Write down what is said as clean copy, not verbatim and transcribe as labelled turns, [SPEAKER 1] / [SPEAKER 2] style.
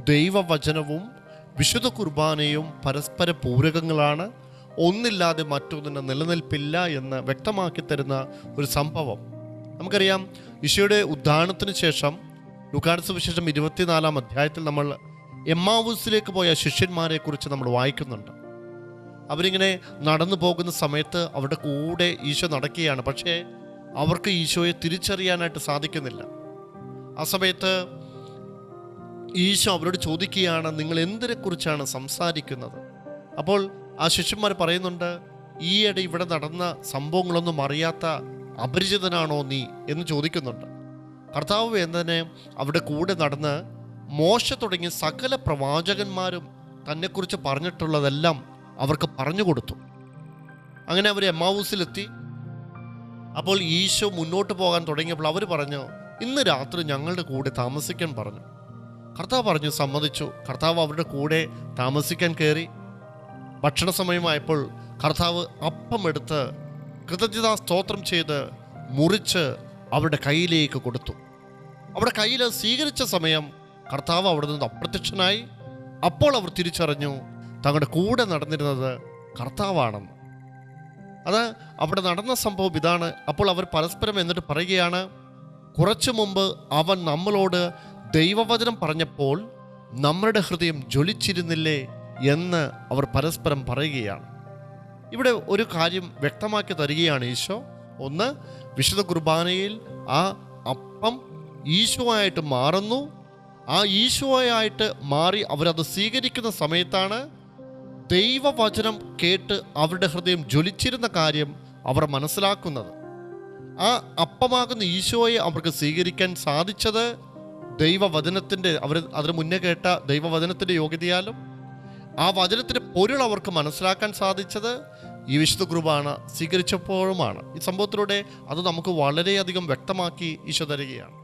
[SPEAKER 1] ദൈവവചനവും വിശുദ്ധ കുർബാനയും പരസ്പര പൂരകങ്ങളാണ്, ഒന്നില്ലാതെ മറ്റൊന്നിന് നിലനിൽപ്പില്ല എന്ന് വ്യക്തമാക്കി തരുന്ന ഒരു സംഭവം. നമുക്കറിയാം, ഈശോയുടെ ഉദ്ധാനത്തിന് ശേഷം ലൂക്കായുടെ സുവിശേഷം 24-ാം അധ്യായത്തിൽ നമ്മൾ എമ്മാവൂസിലേക്ക് പോയ ശിഷ്യന്മാരെ കുറിച്ച് നമ്മൾ വായിക്കുന്നുണ്ട്. അവരിങ്ങനെ നടന്നു പോകുന്ന സമയത്ത് അവരുടെ കൂടെ ഈശോ നടക്കുകയാണ്. പക്ഷേ അവർക്ക് ഈശോയെ തിരിച്ചറിയാനായിട്ട് സാധിക്കുന്നില്ല. ആ സമയത്ത് ഈശോ അവരോട് ചോദിക്കുകയാണ്, നിങ്ങൾ എന്തിനെക്കുറിച്ചാണ് സംസാരിക്കുന്നത്? അപ്പോൾ ആ ശിഷ്യന്മാർ പറയുന്നുണ്ട്, ഈയിടെ ഇവിടെ നടന്ന സംഭവങ്ങളൊന്നും അറിയാത്ത അപരിചിതനാണോ നീ എന്ന് ചോദിക്കുന്നുണ്ട്. കർത്താവ് എന്നതിനെ അവിടെ കൂടെ നടന്ന് മോശ തുടങ്ങിയ സകല പ്രവാചകന്മാരും തന്നെക്കുറിച്ച് പറഞ്ഞിട്ടുള്ളതെല്ലാം അവർക്ക് പറഞ്ഞു കൊടുത്തു. അങ്ങനെ അവർ എമ്മാവൂസിലെത്തി. അപ്പോൾ ഈശോ മുന്നോട്ട് പോകാൻ തുടങ്ങിയപ്പോൾ അവർ പറഞ്ഞു, ഇന്ന് രാത്രി ഞങ്ങളുടെ കൂടെ താമസിക്കാൻ പറഞ്ഞു. കർത്താവ് പറഞ്ഞു, സമ്മതിച്ചു. കർത്താവ് അവരുടെ കൂടെ താമസിക്കാൻ കയറി. ഭക്ഷണ സമയമായപ്പോൾ കർത്താവ് അപ്പം എടുത്ത് കൃതജ്ഞതാ സ്തോത്രം ചെയ്ത് മുറിച്ച് അവരുടെ കയ്യിലേക്ക് കൊടുത്തു. അവിടെ കയ്യിൽ സ്വീകരിച്ച സമയം കർത്താവ് അവിടെ നിന്ന് അപ്രത്യക്ഷനായി. അപ്പോൾ അവർ തിരിച്ചറിഞ്ഞു തങ്ങളുടെ കൂടെ നടന്നിരുന്നത് കർത്താവാണെന്ന്. അത് അവിടെ നടന്ന സംഭവം ഇതാണ്. അപ്പോൾ അവർ പരസ്പരം എന്നിട്ട് പറയുകയാണ്, കുറച്ചു മുമ്പ് അവൻ നമ്മളോട് ദൈവവചനം പറഞ്ഞപ്പോൾ നമ്മളുടെ ഹൃദയം ജ്വലിച്ചിരുന്നില്ലേ എന്ന് അവർ പരസ്പരം പറയുകയാണ്. ഇവിടെ ഒരു കാര്യം വ്യക്തമാക്കി തരികയാണ് ഈശോ. ഒന്ന്, വിശുദ്ധ കുർബാനയിൽ ആ അപ്പം ഈശോയായിട്ട് മാറുന്നു. ആ ഈശോയായിട്ട് മാറി അവരത് സ്വീകരിക്കുന്ന സമയത്താണ് ദൈവവചനം കേട്ട് അവരുടെ ഹൃദയം ജ്വലിച്ചിരുന്ന കാര്യം അവർ മനസ്സിലാക്കുന്നത്. ആ അപ്പമാകുന്ന ഈശോയെ അവർക്ക് സ്വീകരിക്കാൻ സാധിച്ചത് ദൈവവചനത്തിൻ്റെ, അവർ അതിന് മുന്നേ കേട്ട ദൈവവചനത്തിൻ്റെ യോഗ്യതയാലും ആ വചനത്തിൻ്റെ പൊരുൾ അവർക്ക് മനസ്സിലാക്കാൻ സാധിച്ചത് ഈ വിശുദ്ധ കുർബാന സ്വീകരിച്ചപ്പോഴുമാണ്. ഈ സംഭവത്തിലൂടെ അത് നമുക്ക് വളരെയധികം വ്യക്തമാക്കി ഈശോ തരികയാണ്.